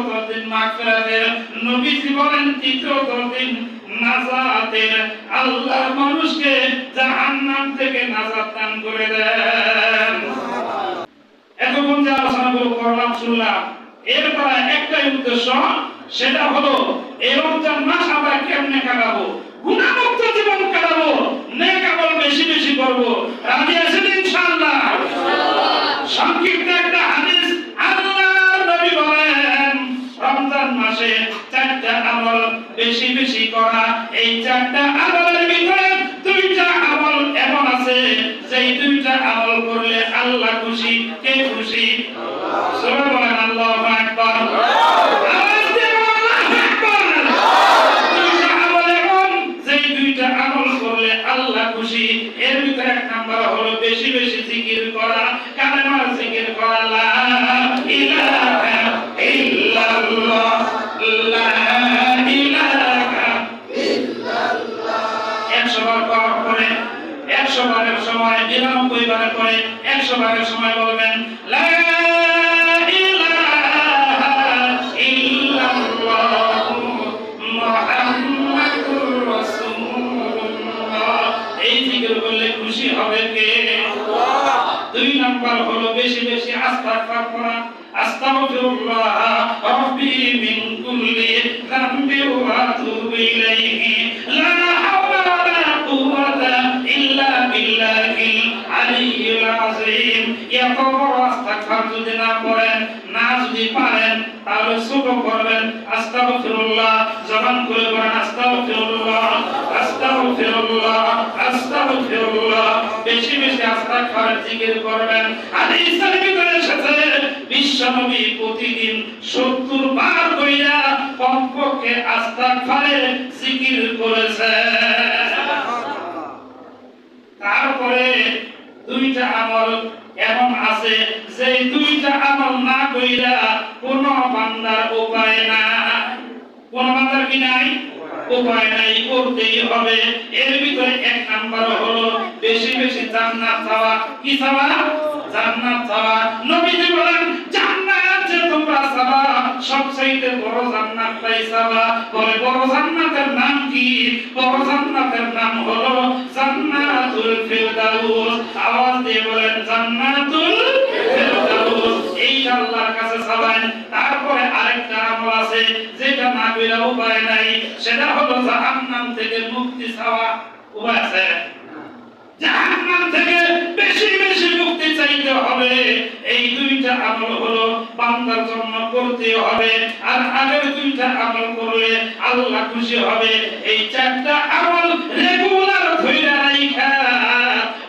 দ্বিতীয়ত দিন মাগফিরাতের, নবীজি বলেন তৃতীয়ত দিন নাজাতের। আল্লাহ মানুষকে জাহান্নাম থেকে নাজাত দান করে দেন। এতক্ষণ যে আলোচনাগুলো করলাম শুনলাম, এরপর একটাই উদ্দেশ্য, সেটা হলো এই রমজান মাস আমরা কেমনে কাটাবো, গুনাহমুক্ত জীবন কাটাবো, নেক আমল বেশি বেশি করব। রাজি আছেন ইনশাআল্লাহ? সংক্ষিপ্ত একটা হাদিস, আল্লাহর নবী বলেন রমজান মাসে 4টা আমল বেশি বেশি করা। এই 4টা আমলের ভিতরে 2টা আমল এমন আছে যেই 2টা আমল করলে আল্লাহ খুশি। কে খুশি? আল্লাহ। সবাই বলেন আল্লাহু আকবার। আওয়াজ দিয়ে আল্লাহু আকবার। 2টা আমল এমন যেই 2টা আমল করলে আল্লাহ খুশি। এর ভিতরে এক নাম্বার হলো বেশি বেশি জিকির করা, কালেমার জিকির করা, লা ইলাহা ইল্লাল্লাহ, লা ইলাহা ইল্লাল্লাহ। 100 বার পাঠ করে, 100 বারের সময় 99 বারের পরে 100 বারের সময় বলবেন লা ইলাহা ইল্লাল্লাহ মুহাম্মাদুর রাসূলুল্লাহ। এই জিকির করলে খুশি হবে কে? আল্লাহ। 2 নাম্বার হলো বেশি বেশি ইস্তিগফার করা, আস্তাগফিরুল্লাহ রাব্বি মিন কুল্লি যামবি ওয়া আতুবু ইলাইহি, লা হাওলা ওয়ালা কুওয়াতা ইল্লা বিল্লাহিল আলিয়্যিল আযীম। এত বড় ইস্তিগফার যদি না করেন, না যদি পারেন, তাহলে ছোট করবেন আস্তাগফিরুল্লাহ, জবান খুলে বলেন আস্তাগফিরুল্লাহ, আস্তাগফিরুল্লাহ, আস্তাগফিরুল্লাহ। বেশি বেশি ইস্তিগফার জিকির করবেন। হাদিসের ভিতরে এসেছে বিশ্বনবী প্রতিদিন 70 বার কইরা কমপক্ষে ইস্তিগফারের জিকির করেছেন। তারপরে 2টা আমল এমন আছে যে 2টা আমল না কইরা কোন বান্দার উপায় নাই। কোন বান্দার কি নাই? উপায় নাই, করতেই হবে। এর ভিতরে 1 নাম্বার হলো বেশি বেশি জান্নাত চাওয়া। কি চাওয়া? জান্নাত চাওয়া। নবীজি বলেন জান্নাত যে তোমরা চাওয়া, সবচেয়ে বড় জান্নাতটাই চাওয়া। বলে বড় জান্নাতের নাম কি? বড় জান্নাতের নাম হলো জান্নাতুল ফিরদাউস। আওয়াজ দিয়ে বলেন জান্নাতুল ফিরদাউস। এই আল্লাহর কাছে চাওয়ান। তারপরে আরেকটা আমল আছে যেটা না কইরা উপায় নাই, সেটা হলো জাহান্নাম থেকে মুক্তি চাওয়া। উপায় আছে? জাহান্নাম থেকে বেশি বেশি মুক্তি চাইতে হবে। এই 2টা আমল হলো বান্দার জন্য করতে হবে। আর আগের 2টা আমল করলে আল্লাহ খুশি হবে। এই 4টা আমল রেগুলার ধইরা রাখা,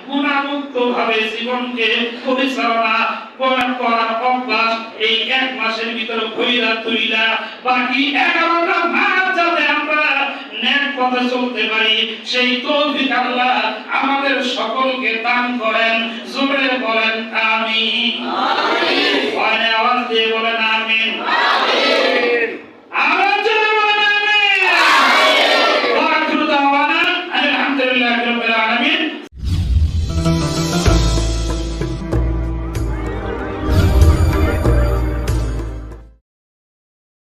গুনাহমুক্ত ভাবে জীবনকে পরিচালনা করার অভ্যাস এই 1 মাসের ভিতরে কইরা তুইলা বাকি 11টা মাস যাতে আমরা নেক পথে চলতে পারি, সেই তৌফিক আল্লাহ আমাদের সকলকে দান করেন। জোরে বলেন আমিন। আমিন। আওয়াজ দিয়ে বলেন আমিন।